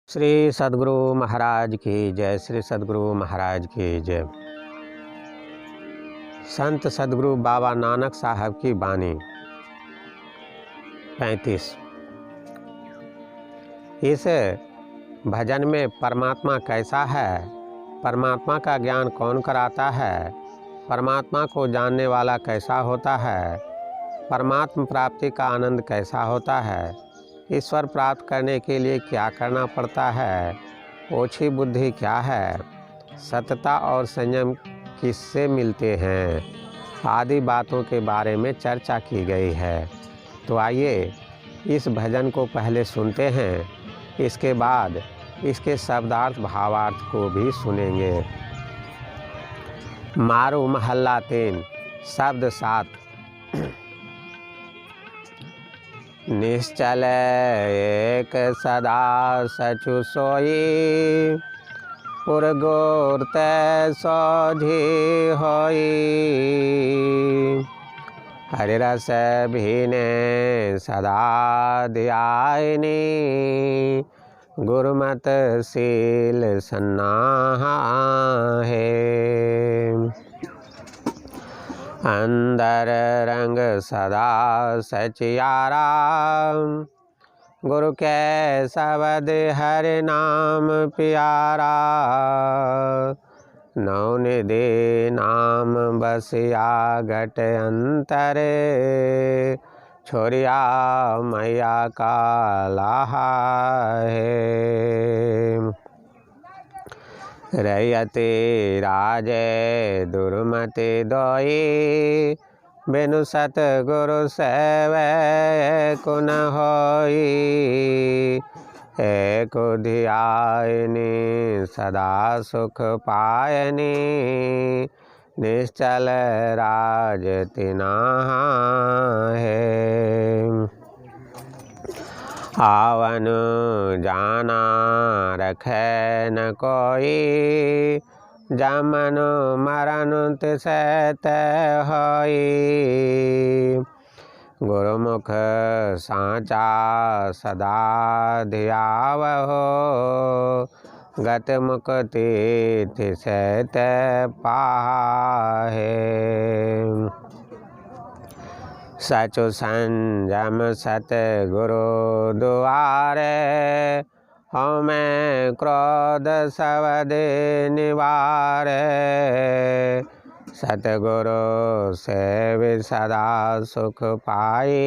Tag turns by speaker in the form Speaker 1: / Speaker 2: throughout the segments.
Speaker 1: श्री सद्गुरु महाराज की जय। श्री सद्गुरु महाराज की जय। संत सद्गुरु बाबा नानक साहब की बानी 35। इस भजन में परमात्मा कैसा है, परमात्मा का ज्ञान कौन कराता है, परमात्मा को जानने वाला कैसा होता है, परमात्मा प्राप्ति का आनंद कैसा होता है, ईश्वर प्राप्त करने के लिए क्या करना पड़ता है, ओछी बुद्धि क्या है, सतता और संयम किससे मिलते हैं, आदि बातों के बारे में चर्चा की गई है। तो आइए इस भजन को पहले सुनते हैं, इसके बाद इसके शब्दार्थ भावार्थ को भी सुनेंगे। मारू महल्ला 3 शब्द 7। निश्चल एक सदा सचु सोई, पुरगोर तै सोझी होई, हरि रस भीने सदा ध्यायनी, गुरुमत शील सन्नाहा है। अंदर रंग सदा सचियारा, गुरु के शब्द हरि नाम प्यारा, नवनिधि नाम बसिया घट अंतरे, छोरिया मैया का लाहा है। रयते राजे दुर्मति दोई, बिनु सतगुरु सेवै कुन होई, एक ध्यायनी सदा सुख पायनी, निश्चल राज तिनाहा है। आवन जाना रखे न कोई, जमन मरण तिसै तै होई, गुरुमुख साचा सदा ध्यावहो, गत मुक्ति तिसै तै पाहे। सचु संजम सतगुरु दुआरे, हमें क्रोध सवद निवारे, सतगुरु सेव सदा सुख पाई,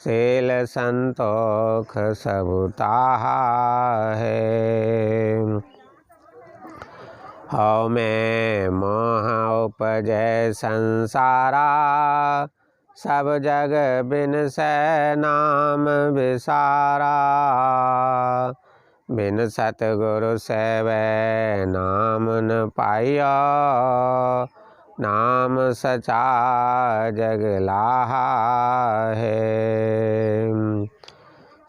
Speaker 1: शील संतोख सबुताहा है। हमें मोह उपजै संसारा, सब जग बिन सै नाम विसारा, बिन सतगुरु सेवै नाम न पाइयो, नाम सचा जग लाहा है।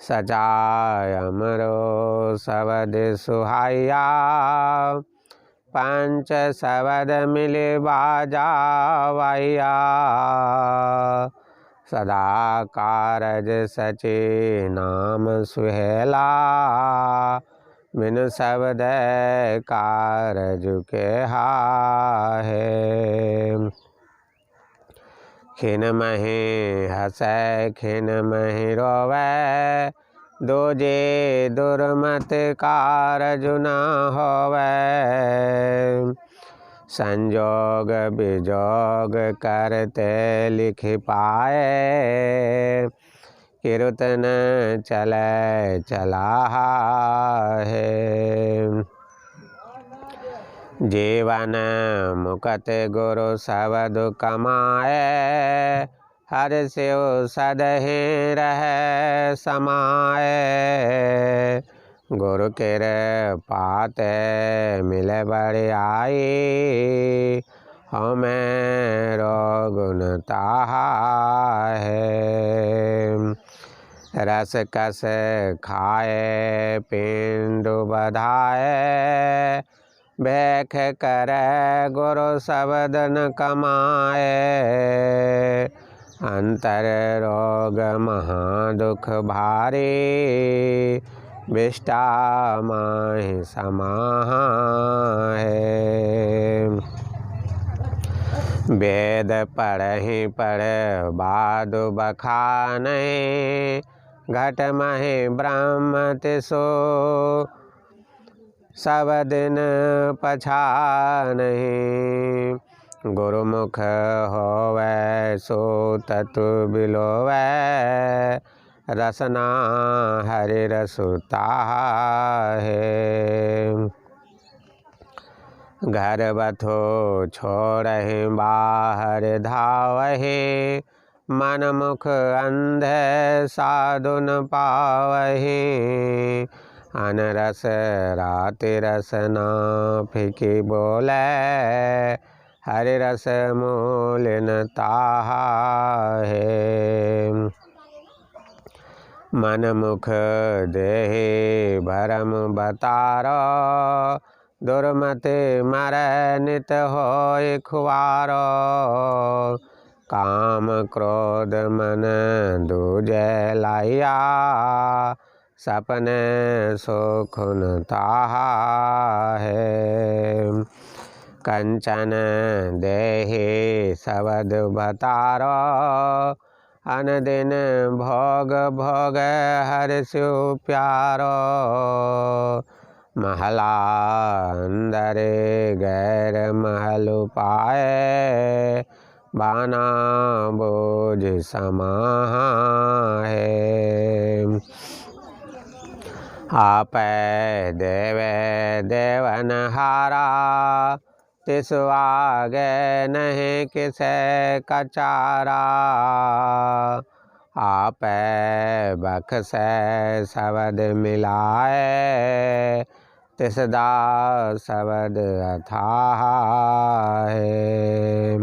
Speaker 1: सचा अमरो शब्द सुहाइया, पंच शब्द मिले बाजावाइया, सदा कारज सचे नाम सुहेला, बिन शब्द कारज के है। खिन मही हंसै खिन मही रोवै, दूजे दुर्मत कारज न होवै, संजोग विजोग करते लिख पाए, कीर्तन चले चलाहा है। जीवन मुकत गुरु शब्द कमाए, हर शिव सदहि रहे समाए, गुरु केर पाते मिले बड़ियाई, हमें रोगुन ताहा है। रस कस खाए पिंडु बधाए, भेख करे गुरु शब्द न कमाए, अंतर रोग महादुख भारी, विष्टा माहि समाहे। वेद पढ़हि पढ़ बादु बखाने, घट महि ब्रह्म तिसो सब दिन पछानहि। गुरुमुख होवै सो ततु बिलोवै, रसना हरि रसु ताहे। घर बथो छोड़हि बाहर धावहि, मन मुख अंधे साधु न पावहि। अनरस राति रसना फिकी बोले, हरि रस मूल न ताहे। मन मुख देहि भरम बतारो, दुर्मति मरै नित होय खुवारो। काम क्रोध मन दूजे लाया, सपने सुख न ताहे। कंचन देहि शबद भतारो, अनदिन भोग भोग हर्षु प्यारो। महला अंदर गैर महल पाए, बाना बोझ समाहे। आपै देवे देवनहारा, तिस आगे नहीं किसे कचारा। आपै बख्शै शबद मिलाए, तिस दास शबद अथाह है।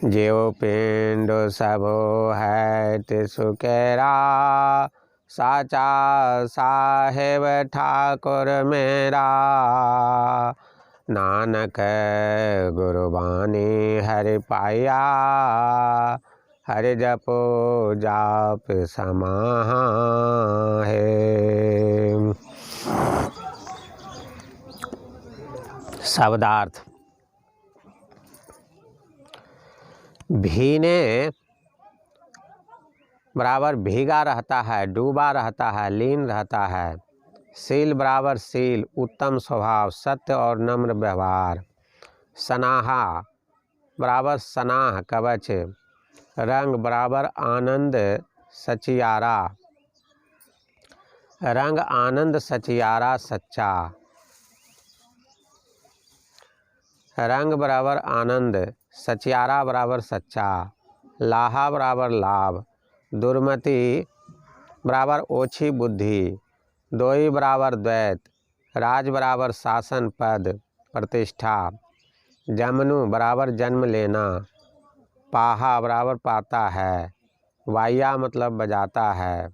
Speaker 1: ज्यों पिंड सबो है तिसु केरा, साचा साहेब ठाकुर मेरा। नानक गुरबानी हरि पाया, हरि जपो जाप समाहे। शब्दार्थ। भीने बराबर भीगा रहता है, डूबा रहता है, लीन रहता है। शील बराबर शील, उत्तम स्वभाव, सत्य और नम्र व्यवहार। सनाहा बराबर सनाह कवच। रंग बराबर आनंद सचियारा, रंग आनंद सचियारा सच्चा। रंग बराबर आनंद, सचियारा बराबर सच्चा। लाहा बराबर लाभ, दुर्मति बराबर ओछी बुद्धि। दोई बराबर द्वैत, राज बराबर शासन पद प्रतिष्ठा। जमनु बराबर जन्म लेना। पाहा बराबर पाता है। वाया मतलब बजाता है।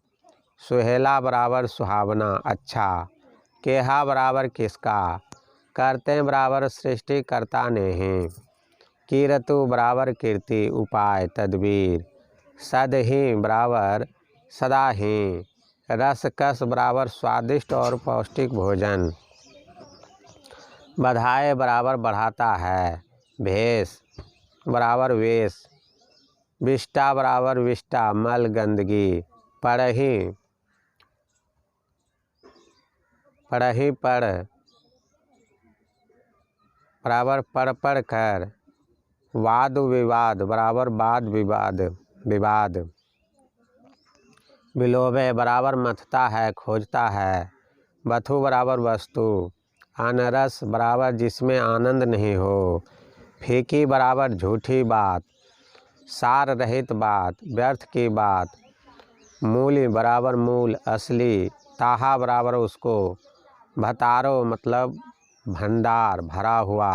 Speaker 1: सुहेला बराबर सुहावना अच्छा। केहा बराबर किसका। करते बराबर सृष्टि करता नहीं। कीरतु बराबर कीर्ति उपाय तदबीर। सद ही बराबर सदा ही। रस कस बराबर स्वादिष्ट और पौष्टिक भोजन। बधाए बराबर बढ़ाता है। भेष बराबर वेश। विष्टा बराबर विष्टा मल गंदगी। पढ़ही पढ़ही पढ़ बराबर पढ़ कर। वाद विवाद बराबर वाद विवाद विवाद। विलोभे बराबर मथता है, खोजता है। बथु बराबर वस्तु। अनरस बराबर जिसमें आनंद नहीं हो। फीकी बराबर झूठी बात, सार रहित बात, व्यर्थ की बात। मूली बराबर मूल असली। ताहा बराबर उसको। भतारो मतलब भंडार भरा हुआ।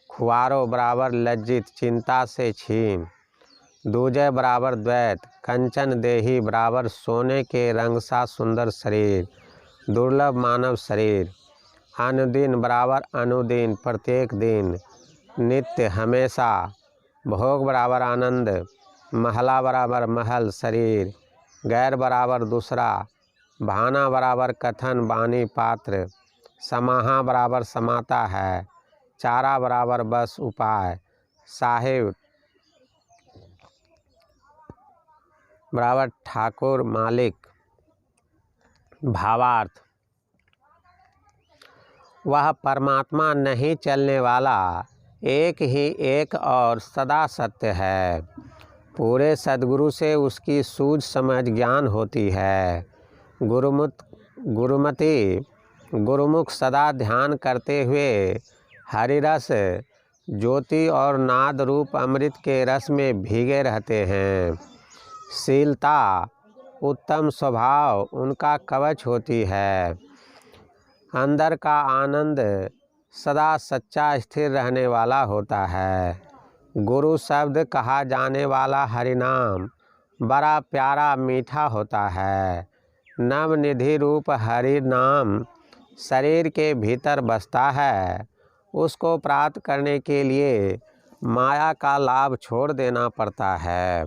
Speaker 1: खुआरो बराबर लज्जित चिंता से छीन। दूजे बराबर द्वैत। कंचन देही बराबर सोने के रंग सा सुंदर शरीर, दुर्लभ मानव शरीर। अनुदिन बराबर अनुदिन प्रत्येक दिन। नित्य हमेशा। भोग बराबर आनंद। महला बराबर महल शरीर। गैर बराबर दूसरा। भाना बराबर कथन बानी पात्र, समाहा बराबर समाता है, चारा बराबर बस उपाय, साहिब बराबर ठाकुर मालिक। भावार्थ, वह परमात्मा नहीं चलने वाला, एक ही एक और सदा सत्य है। पूरे सद्गुरु से उसकी सूझ समझ ज्ञान होती है। गुरुमुख सदा ध्यान करते हुए हरिरस ज्योति और नाद रूप अमृत के रस में भीगे रहते हैं। शीलता उत्तम स्वभाव उनका कवच होती है। अंदर का आनंद सदा सच्चा स्थिर रहने वाला होता है। गुरु शब्द कहा जाने वाला हरिनाम बड़ा प्यारा मीठा होता है। नवनिधि रूप हरि नाम शरीर के भीतर बसता है। उसको प्राप्त करने के लिए माया का लाभ छोड़ देना पड़ता है।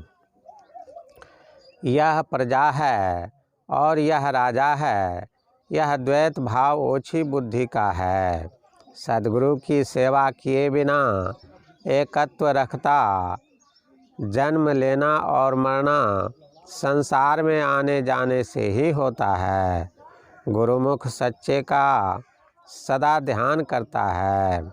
Speaker 1: यह प्रजा है और यह राजा है, यह द्वैत भाव ओछी बुद्धि का है। सद्गुरु की सेवा किए बिना एकत्व रखता, जन्म लेना और मरना संसार में आने जाने से ही होता है। गुरुमुख सच्चे का सदा ध्यान करता है।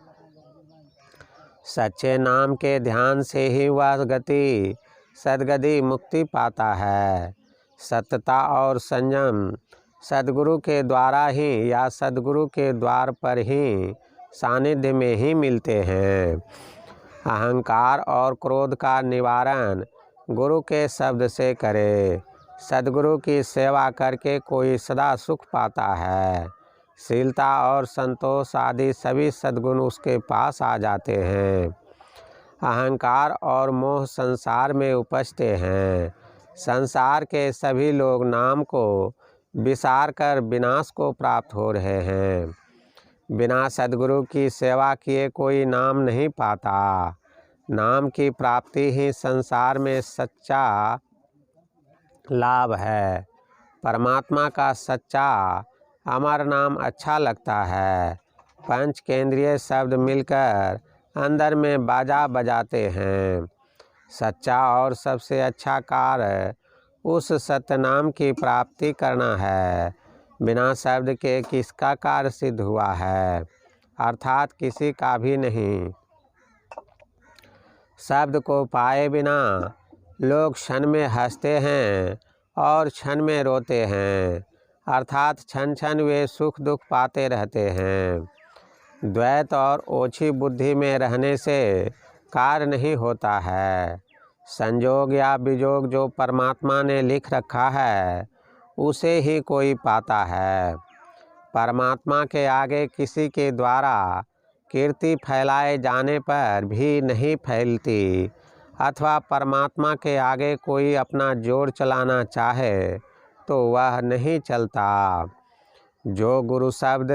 Speaker 1: सच्चे नाम के ध्यान से ही वह गति सद्गति मुक्ति पाता है। सत्यता और संयम सद्गुरु के द्वारा ही या सद्गुरु के द्वार पर ही सानिध्य में ही मिलते हैं। अहंकार और क्रोध का निवारण गुरु के शब्द से करे। सद्गुरु की सेवा करके कोई सदा सुख पाता है। शीलता और संतोष आदि सभी सद्गुण उसके पास आ जाते हैं। अहंकार और मोह संसार में उपजते हैं। संसार के सभी लोग नाम को विसार कर विनाश को प्राप्त हो रहे हैं। बिना सद्गुरु की सेवा किए कोई नाम नहीं पाता। नाम की प्राप्ति ही संसार में सच्चा लाभ है। परमात्मा का सच्चा अमर नाम अच्छा लगता है। पंच केंद्रीय शब्द मिलकर अंदर में बाजा बजाते हैं। सच्चा और सबसे अच्छा कार्य उस सत्यनाम की प्राप्ति करना है। बिना शब्द के किसका कार्य सिद्ध हुआ है, अर्थात किसी का भी नहीं। शब्द को पाए बिना लोग क्षण में हंसते हैं और क्षण में रोते हैं, अर्थात क्षण क्षण वे सुख दुख पाते रहते हैं। द्वैत और ओछी बुद्धि में रहने से कार्य नहीं होता है। संजोग या विजोग जो परमात्मा ने लिख रखा है उसे ही कोई पाता है। परमात्मा के आगे किसी के द्वारा कीर्ति फैलाए जाने पर भी नहीं फैलती, अथवा परमात्मा के आगे कोई अपना जोर चलाना चाहे तो वह नहीं चलता। जो गुरु शब्द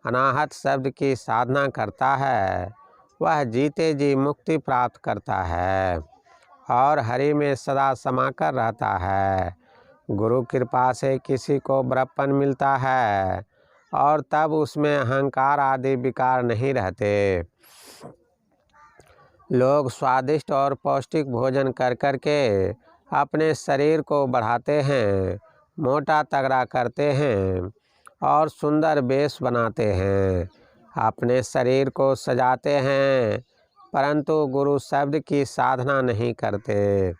Speaker 1: अनाहत शब्द की साधना करता है वह जीते जी मुक्ति प्राप्त करता है और हरि में सदा समाकर रहता है। गुरु कृपा से किसी को बड़प्पन मिलता है और तब उसमें अहंकार आदि विकार नहीं रहते। लोग स्वादिष्ट और पौष्टिक भोजन कर कर के अपने शरीर को बढ़ाते हैं, मोटा तगड़ा करते हैं और सुंदर वेश बनाते हैं, अपने शरीर को सजाते हैं, परंतु गुरु शब्द की साधना नहीं करते।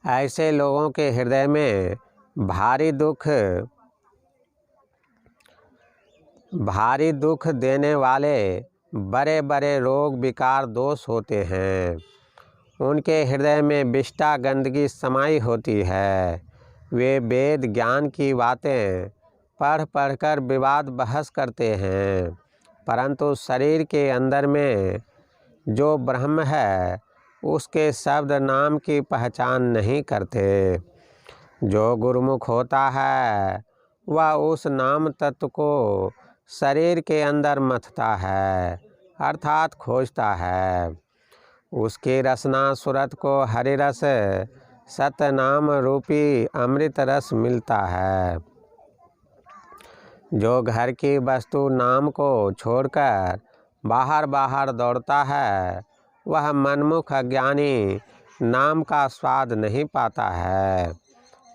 Speaker 1: ऐसे लोगों के हृदय में भारी दुख देने वाले बड़े बड़े रोग विकार दोष होते हैं। उनके हृदय में विष्टा गंदगी समाई होती है। वे वेद ज्ञान की बातें पढ़ पढ़कर विवाद बहस करते हैं, परंतु शरीर के अंदर में जो ब्रह्म है उसके शब्द नाम की पहचान नहीं करते। जो गुरुमुख होता है वह उस नाम तत्व को शरीर के अंदर मथता है, अर्थात खोजता है। उसकी रसना सुरत को हरि रस सत्य नाम रूपी अमृत रस मिलता है। जो घर की वस्तु नाम को छोड़कर बाहर बाहर दौड़ता है, वह मनमुख अज्ञानी नाम का स्वाद नहीं पाता है।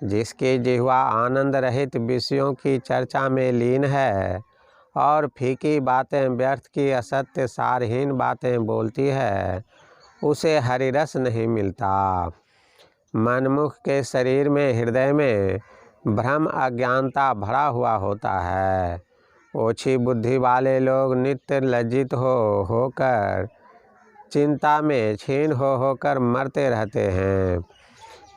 Speaker 1: जिसकी जिह्वा आनंद रहित विषयों की चर्चा में लीन है और फीकी बातें व्यर्थ की असत्य सारहीन बातें बोलती है, उसे हरिरस नहीं मिलता। मनमुख के शरीर में, हृदय में भ्रम अज्ञानता भरा हुआ होता है। ओछी बुद्धि वाले लोग नित्य लज्जित होकर चिंता में क्षीण होकर मरते रहते हैं।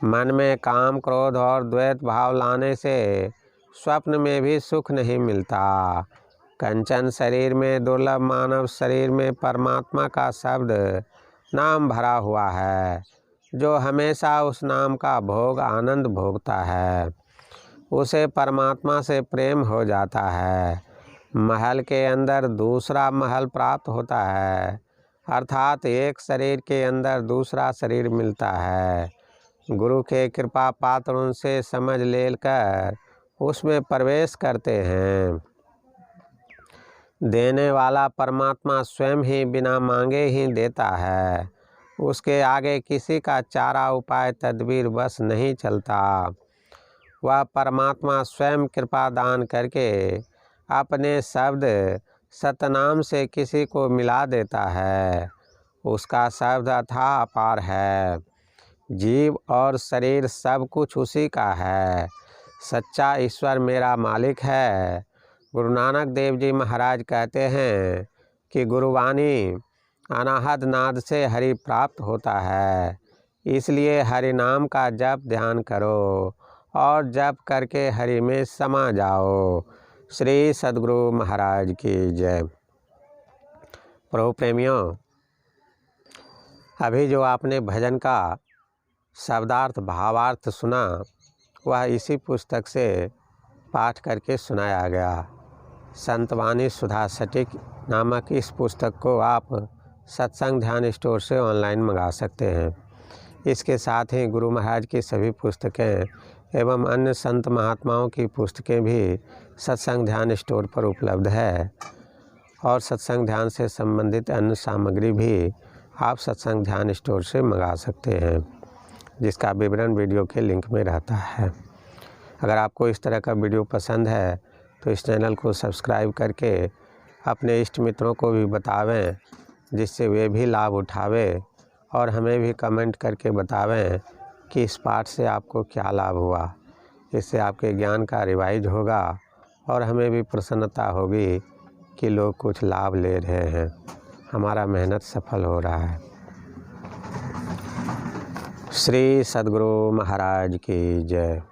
Speaker 1: मन में काम, क्रोध और द्वैत भाव लाने से स्वप्न में भी सुख नहीं मिलता। कंचन शरीर में, दुर्लभ मानव शरीर में परमात्मा का शब्द नाम भरा हुआ है। जो हमेशा उस नाम का भोग आनंद भोगता है, उसे परमात्मा से प्रेम हो जाता है। महल के अंदर दूसरा महल प्राप्त होता है, अर्थात एक शरीर के अंदर दूसरा शरीर मिलता है। गुरु के कृपा पात्र उनसे समझ लेकर उसमें प्रवेश करते हैं। देने वाला परमात्मा स्वयं ही बिना मांगे ही देता है। उसके आगे किसी का चारा उपाय तदबीर बस नहीं चलता। वह परमात्मा स्वयं कृपा दान करके अपने शब्द सतनाम से किसी को मिला देता है। उसका शब्द अथाह अपार है। जीव और शरीर सब कुछ उसी का है। सच्चा ईश्वर मेरा मालिक है। गुरु नानक देव जी महाराज कहते हैं कि गुरुवाणी अनाहद नाद से हरि प्राप्त होता है। इसलिए हरि नाम का जप ध्यान करो और जप करके हरि में समा जाओ। श्री सद्गुरु महाराज की जय। प्रभु प्रेमियों, अभी जो आपने भजन का शब्दार्थ भावार्थ सुना, वह इसी पुस्तक से पाठ करके सुनाया गया। संतवाणी सुधा सटीक नामक इस पुस्तक को आप सत्संग ध्यान स्टोर से ऑनलाइन मंगा सकते हैं। इसके साथ ही गुरु महाराज की सभी पुस्तकें एवं अन्य संत महात्माओं की पुस्तकें भी सत्संग ध्यान स्टोर पर उपलब्ध है और सत्संग ध्यान से संबंधित अन्य सामग्री भी आप सत्संग ध्यान स्टोर से मंगा सकते हैं, जिसका विवरण वीडियो के लिंक में रहता है। अगर आपको इस तरह का वीडियो पसंद है तो इस चैनल को सब्सक्राइब करके अपने इष्ट मित्रों को भी बतावें, जिससे वे भी लाभ उठावें और हमें भी कमेंट करके बतावें कि इस पाठ से आपको क्या लाभ हुआ। इससे आपके ज्ञान का रिवाइज होगा और हमें भी प्रसन्नता होगी कि लोग कुछ लाभ ले रहे हैं, हमारा मेहनत सफल हो रहा है। श्री सद्गुरु महाराज की जय।